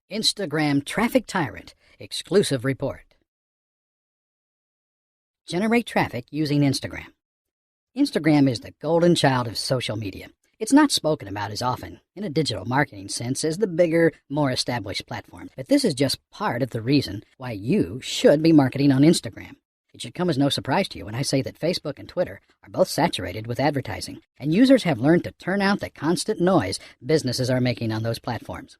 Instagram Traffic Tyrant exclusive report. Generate traffic using Instagram. Instagram is the golden child of social media. It's not spoken about as often, in a digital marketing sense, as the bigger, more established platform. But this is just part of the reason why you should be marketing on Instagram. It should come as no surprise to you when I say that Facebook and Twitter are both saturated with advertising, and users have learned to turn out the constant noise businesses are making on those platforms.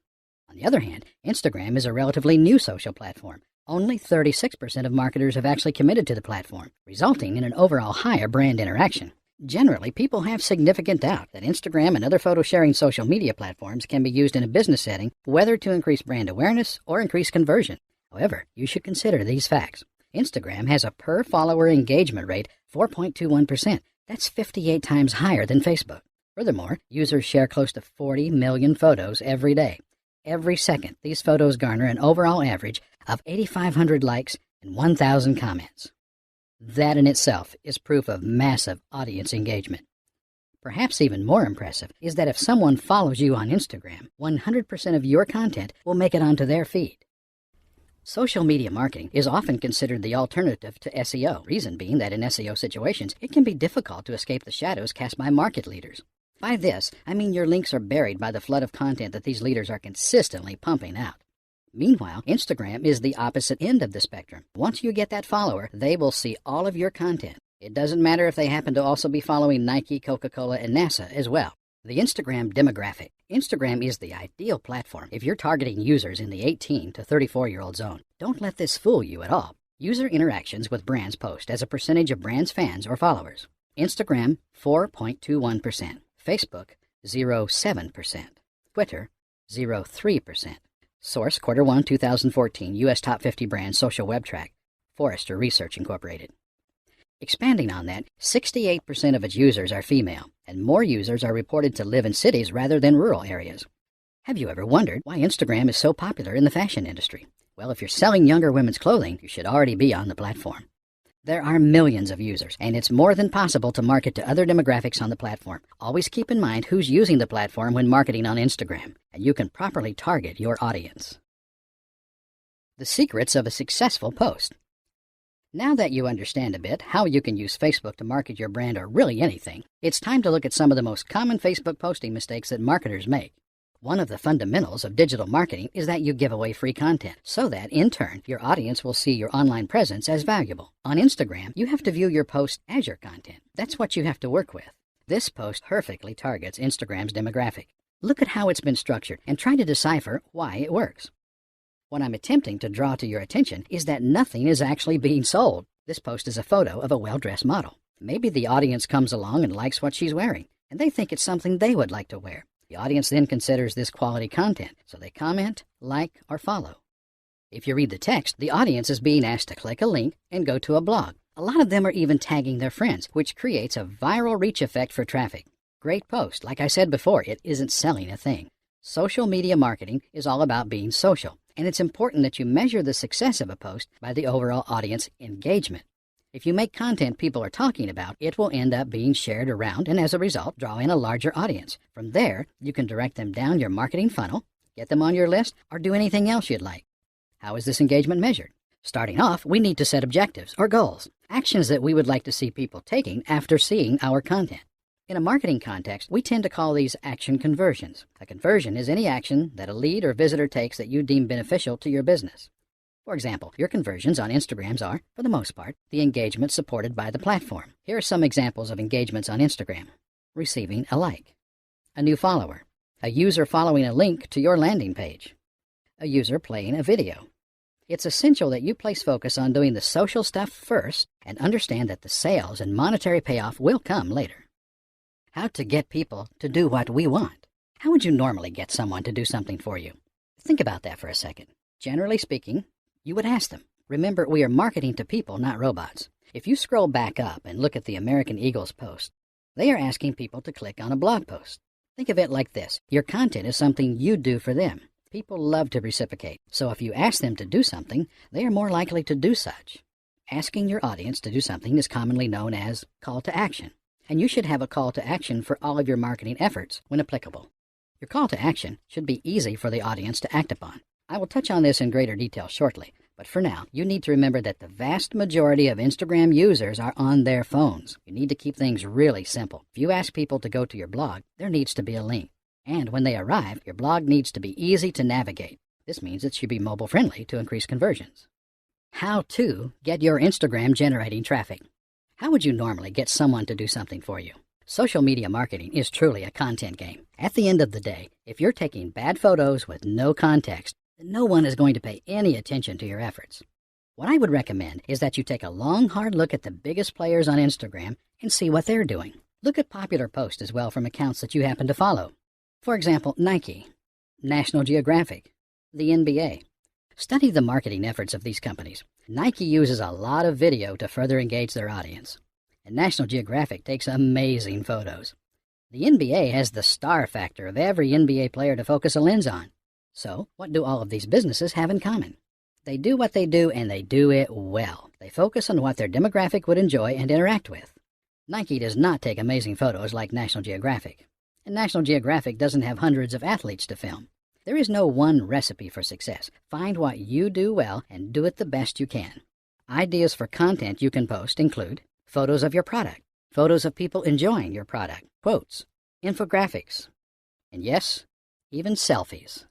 On the other hand, Instagram is a relatively new social platform. Only 36% of marketers have actually committed to the platform, resulting in an overall higher brand interaction. Generally, people have significant doubt that Instagram and other photo-sharing social media platforms can be used in a business setting, whether to increase brand awareness or increase conversion. However, you should consider these facts. Instagram has a per-follower engagement rate 4.21%. That's 58 times higher than Facebook. Furthermore, users share close to 40 million photos every day. Every second, these photos garner an overall average of 8,500 likes and 1,000 comments. That in itself is proof of massive audience engagement. Perhaps even more impressive is that if someone follows you on Instagram, 100% of your content will make it onto their feed. Social media marketing is often considered the alternative to SEO, reason being that in SEO situations, it can be difficult to escape the shadows cast by market leaders. By this, I mean your links are buried by the flood of content that these leaders are consistently pumping out. Meanwhile, Instagram is the opposite end of the spectrum. Once you get that follower, they will see all of your content. It doesn't matter if they happen to also be following Nike, Coca-Cola, and NASA as well. The Instagram demographic. Instagram is the ideal platform if you're targeting users in the 18 to 34-year-old zone. Don't let this fool you at all. User interactions with brands post as a percentage of brands' fans or followers. Instagram, 4.21%. Facebook, 0.7%. Twitter, 0.3%. Source, Q1 2014, U.S. Top 50 Brands Social Web Track, Forrester Research Incorporated. Expanding on that, 68% of its users are female, and more users are reported to live in cities rather than rural areas. Have you ever wondered why Instagram is so popular in the fashion industry? Well, if you're selling younger women's clothing, you should already be on the platform. There are millions of users, and it's more than possible to market to other demographics on the platform. Always keep in mind who's using the platform when marketing on Instagram, and you can properly target your audience. The secrets of a successful post. Now that you understand a bit how you can use Facebook to market your brand or really anything, it's time to look at some of the most common Facebook posting mistakes that marketers make. One of the fundamentals of digital marketing is that you give away free content, so that, in turn, your audience will see your online presence as valuable. On Instagram, you have to view your post as your content. That's what you have to work with. This post perfectly targets Instagram's demographic. Look at how it's been structured and try to decipher why it works. What I'm attempting to draw to your attention is that nothing is actually being sold. This post is a photo of a well-dressed model. Maybe the audience comes along and likes what she's wearing, and they think it's something they would like to wear. The audience then considers this quality content, so they comment, like, or follow. If you read the text, the audience is being asked to click a link and go to a blog. A lot of them are even tagging their friends, which creates a viral reach effect for traffic. Great post. Like I said before, it isn't selling a thing. Social media marketing is all about being social, and it's important that you measure the success of a post by the overall audience engagement. If you make content people are talking about, it will end up being shared around and as a result, draw in a larger audience. From there, you can direct them down your marketing funnel, get them on your list, or do anything else you'd like. How is this engagement measured? Starting off, we need to set objectives or goals, actions that we would like to see people taking after seeing our content. In a marketing context, we tend to call these action conversions. A conversion is any action that a lead or visitor takes that you deem beneficial to your business. For example, your conversions on Instagrams are, for the most part, the engagement supported by the platform. Here are some examples of engagements on Instagram. Receiving a like, a new follower, a user following a link to your landing page, a user playing a video. It's essential that you place focus on doing the social stuff first and understand that the sales and monetary payoff will come later. How to get people to do what we want. How would you normally get someone to do something for you? Think about that for a second. Generally speaking, you would ask them. Remember, we are marketing to people, not robots. If you scroll back up and look at the American Eagles post, they are asking people to click on a blog post. Think of it like this. Your content is something you do for them. People love to reciprocate, so if you ask them to do something, they are more likely to do such. Asking your audience to do something is commonly known as call to action, and you should have a call to action for all of your marketing efforts when applicable. Your call to action should be easy for the audience to act upon. I will touch on this in greater detail shortly, but for now, you need to remember that the vast majority of Instagram users are on their phones. You need to keep things really simple. If you ask people to go to your blog, there needs to be a link. And when they arrive, your blog needs to be easy to navigate. This means it should be mobile friendly to increase conversions. How to get your Instagram generating traffic. How would you normally get someone to do something for you? Social media marketing is truly a content game. At the end of the day, if you're taking bad photos with no context, then no one is going to pay any attention to your efforts. What I would recommend is that you take a long, hard look at the biggest players on Instagram and see what they're doing. Look at popular posts as well from accounts that you happen to follow. For example, Nike, National Geographic, the NBA. Study the marketing efforts of these companies. Nike uses a lot of video to further engage their audience, and National Geographic takes amazing photos. The NBA has the star factor of every NBA player to focus a lens on. So, what do all of these businesses have in common? They do what they do, and they do it well. They focus on what their demographic would enjoy and interact with. Nike does not take amazing photos like National Geographic, and National Geographic doesn't have hundreds of athletes to film. There is no one recipe for success. Find what you do well and do it the best you can. Ideas for content you can post include photos of your product, photos of people enjoying your product, quotes, infographics, and yes, even selfies.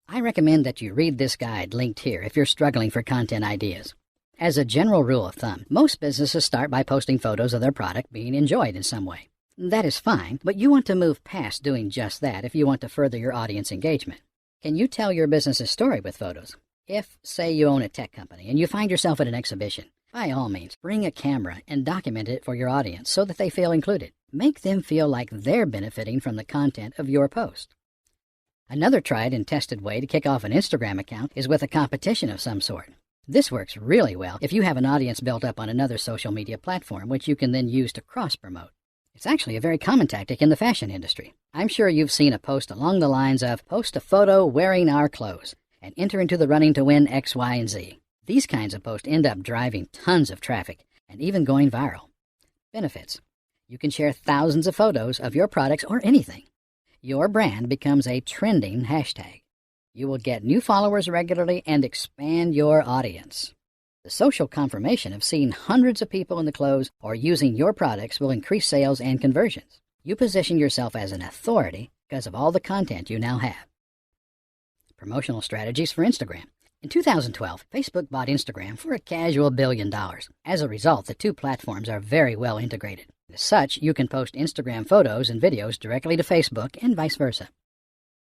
I recommend that you read this guide linked here if you're struggling for content ideas. As a general rule of thumb, most businesses start by posting photos of their product being enjoyed in some way. That is fine, but you want to move past doing just that if you want to further your audience engagement. Can you tell your business's story with photos? If, say, you own a tech company and you find yourself at an exhibition, by all means, bring a camera and document it for your audience so that they feel included. Make them feel like they're benefiting from the content of your post. Another tried and tested way to kick off an Instagram account is with a competition of some sort. This works really well if you have an audience built up on another social media platform, which you can then use to cross-promote. It's actually a very common tactic in the fashion industry. I'm sure you've seen a post along the lines of, post a photo wearing our clothes and enter into the running to win X, Y, and Z. These kinds of posts end up driving tons of traffic and even going viral. Benefits. You can share thousands of photos of your products or anything. Your brand becomes a trending hashtag. You will get new followers regularly and expand your audience. The social confirmation of seeing hundreds of people in the clothes or using your products will increase sales and conversions. You position yourself as an authority because of all the content you now have. Promotional strategies for Instagram. In 2012, Facebook bought Instagram for a casual $1 billion. As a result, the two platforms are very well integrated. As such, you can post Instagram photos and videos directly to Facebook and vice versa.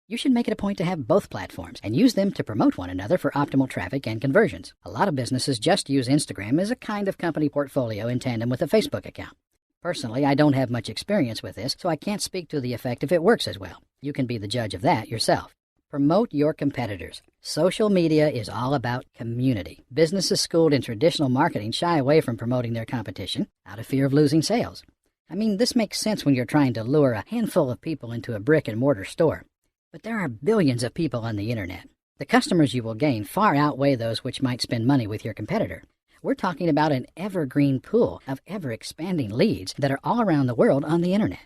You should make it a point to have both platforms and use them to promote one another for optimal traffic and conversions. A lot of businesses just use Instagram as a kind of company portfolio in tandem with a Facebook account. Personally, I don't have much experience with this, so I can't speak to the effect if it works as well. You can be the judge of that yourself. Promote your competitors. Social media is all about community. Businesses schooled in traditional marketing shy away from promoting their competition out of fear of losing sales. I mean, this makes sense when you're trying to lure a handful of people into a brick-and-mortar store. But there are billions of people on the internet. The customers you will gain far outweigh those which might spend money with your competitor. We're talking about an evergreen pool of ever-expanding leads that are all around the world on the internet.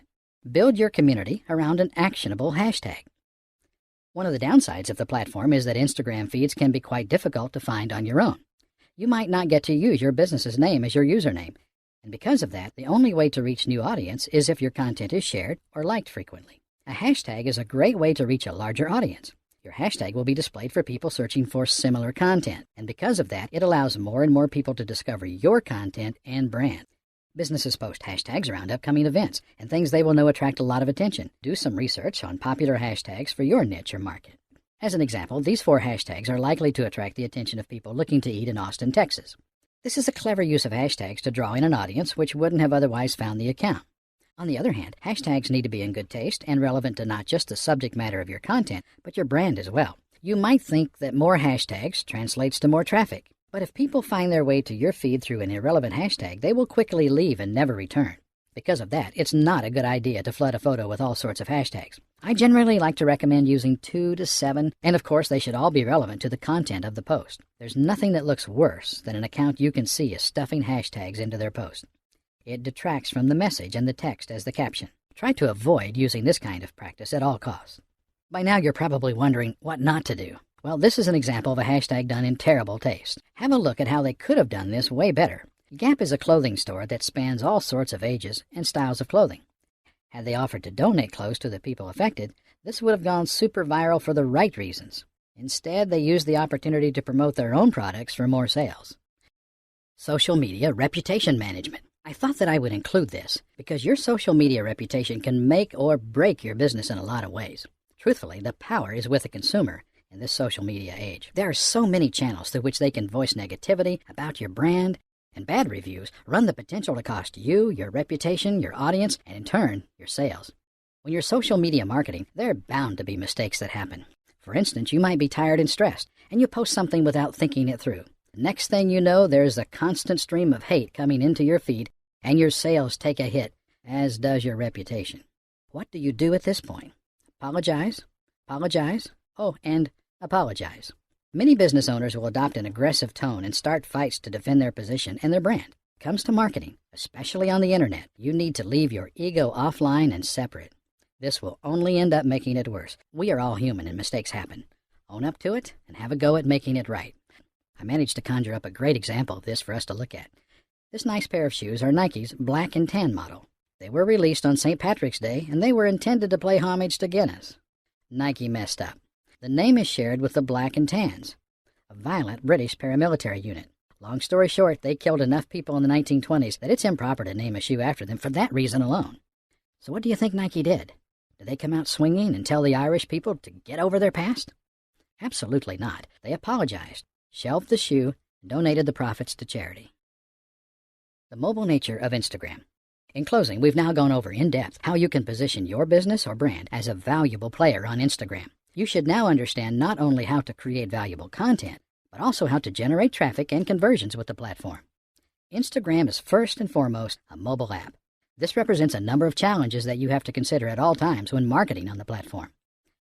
Build your community around an actionable hashtag. One of the downsides of the platform is that Instagram feeds can be quite difficult to find on your own. You might not get to use your business's name as your username, and because of that, the only way to reach new audience is if your content is shared or liked frequently. A hashtag is a great way to reach a larger audience. Your hashtag will be displayed for people searching for similar content, and because of that, it allows more and more people to discover your content and brand. Businesses post hashtags around upcoming events and things they will know attract a lot of attention. Do some research on popular hashtags for your niche or market. As an example, these 4 hashtags are likely to attract the attention of people looking to eat in Austin, Texas. This is a clever use of hashtags to draw in an audience which wouldn't have otherwise found the account. On the other hand, hashtags need to be in good taste and relevant to not just the subject matter of your content, but your brand as well. You might think that more hashtags translates to more traffic, but if people find their way to your feed through an irrelevant hashtag, they will quickly leave and never return. Because of that, it's not a good idea to flood a photo with all sorts of hashtags. I generally like to recommend using 2 to 7, and of course they should all be relevant to the content of the post. There's nothing that looks worse than an account you can see is stuffing hashtags into their post. It detracts from the message and the text as the caption. Try to avoid using this kind of practice at all costs. By now you're probably wondering what not to do. Well, this is an example of a hashtag done in terrible taste. Have a look at how they could have done this way better. Gap is a clothing store that spans all sorts of ages and styles of clothing. Had they offered to donate clothes to the people affected, this would have gone super viral for the right reasons. Instead, they used the opportunity to promote their own products for more sales. Social media reputation management. I thought that I would include this because your social media reputation can make or break your business in a lot of ways. Truthfully, the power is with the consumer in this social media age. There are so many channels through which they can voice negativity about your brand, and bad reviews run the potential to cost you, your reputation, your audience, and in turn, your sales. When you're social media marketing, there are bound to be mistakes that happen. For instance, you might be tired and stressed, and you post something without thinking it through. The next thing you know, there's a constant stream of hate coming into your feed, and your sales take a hit, as does your reputation. What do you do at this point? Apologize? Oh, and apologize. Many business owners will adopt an aggressive tone and start fights to defend their position and their brand. It comes to marketing, especially on the internet, you need to leave your ego offline and separate. This will only end up making it worse. We are all human and mistakes happen. Own up to it and have a go at making it right. I managed to conjure up a great example of this for us to look at. This nice pair of shoes are Nike's black and tan model. They were released on St. Patrick's Day, and they were intended to play homage to Guinness. Nike messed up. The name is shared with the Black and Tans, a violent British paramilitary unit. Long story short, they killed enough people in the 1920s that it's improper to name a shoe after them for that reason alone. So what do you think Nike did? Did they come out swinging and tell the Irish people to get over their past? Absolutely not. They apologized, shelved the shoe, and donated the profits to charity. The mobile nature of Instagram. In closing, we've now gone over in depth how you can position your business or brand as a valuable player on Instagram. You should now understand not only how to create valuable content, but also how to generate traffic and conversions with the platform. Instagram is first and foremost a mobile app. This represents a number of challenges that you have to consider at all times when marketing on the platform.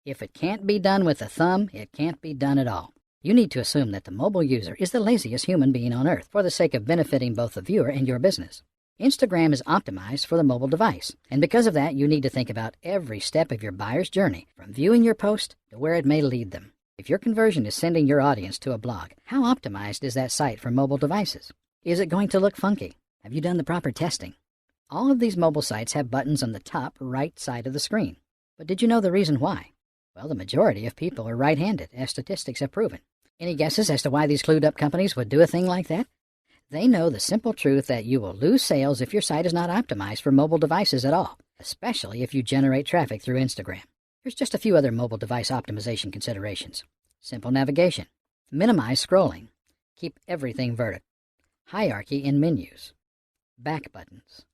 If it can't be done with a thumb, it can't be done at all. You need to assume that the mobile user is the laziest human being on earth for the sake of benefiting both the viewer and your business. Instagram is optimized for the mobile device, and because of that, you need to think about every step of your buyer's journey, from viewing your post to where it may lead them. If your conversion is sending your audience to a blog, how optimized is that site for mobile devices? Is it going to look funky? Have you done the proper testing? All of these mobile sites have buttons on the top right side of the screen. But did you know the reason why? Well, the majority of people are right-handed, as statistics have proven. Any guesses as to why these clued-up companies would do a thing like that? They know the simple truth that you will lose sales if your site is not optimized for mobile devices at all, especially if you generate traffic through Instagram. Here's just a few other mobile device optimization considerations. Simple navigation. Minimize scrolling. Keep everything vertical. Hierarchy in menus. Back buttons.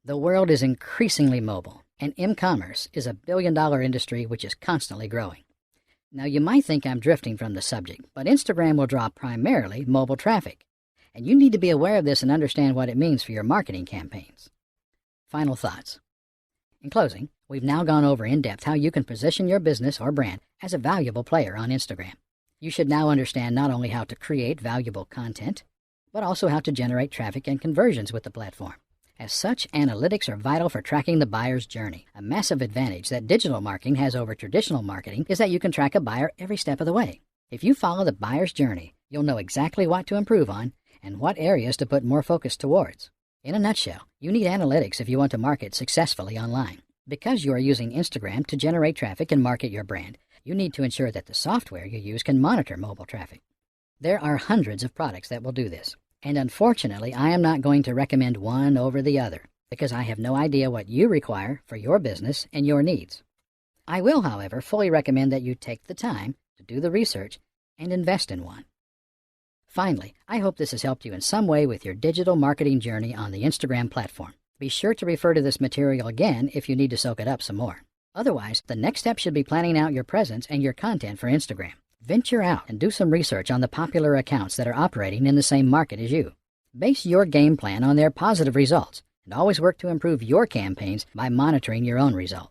The world is increasingly mobile, and e-commerce is a billion-dollar industry which is constantly growing. Now, you might think I'm drifting from the subject, but Instagram will draw primarily mobile traffic, and you need to be aware of this and understand what it means for your marketing campaigns. Final thoughts. In closing, we've now gone over in depth how you can position your business or brand as a valuable player on Instagram. You should now understand not only how to create valuable content, but also how to generate traffic and conversions with the platform. As such, analytics are vital for tracking the buyer's journey. A massive advantage that digital marketing has over traditional marketing is that you can track a buyer every step of the way. If you follow the buyer's journey, you'll know exactly what to improve on and what areas to put more focus towards. In a nutshell, you need analytics if you want to market successfully online. Because you are using Instagram to generate traffic and market your brand, you need to ensure that the software you use can monitor mobile traffic. There are hundreds of products that will do this. And unfortunately, I am not going to recommend one over the other because I have no idea what you require for your business and your needs. I will, however, fully recommend that you take the time to do the research and invest in one. Finally, I hope this has helped you in some way with your digital marketing journey on the Instagram platform. Be sure to refer to this material again if you need to soak it up some more. Otherwise, the next step should be planning out your presence and your content for Instagram. Venture out and do some research on the popular accounts that are operating in the same market as you. Base your game plan on their positive results and always work to improve your campaigns by monitoring your own results.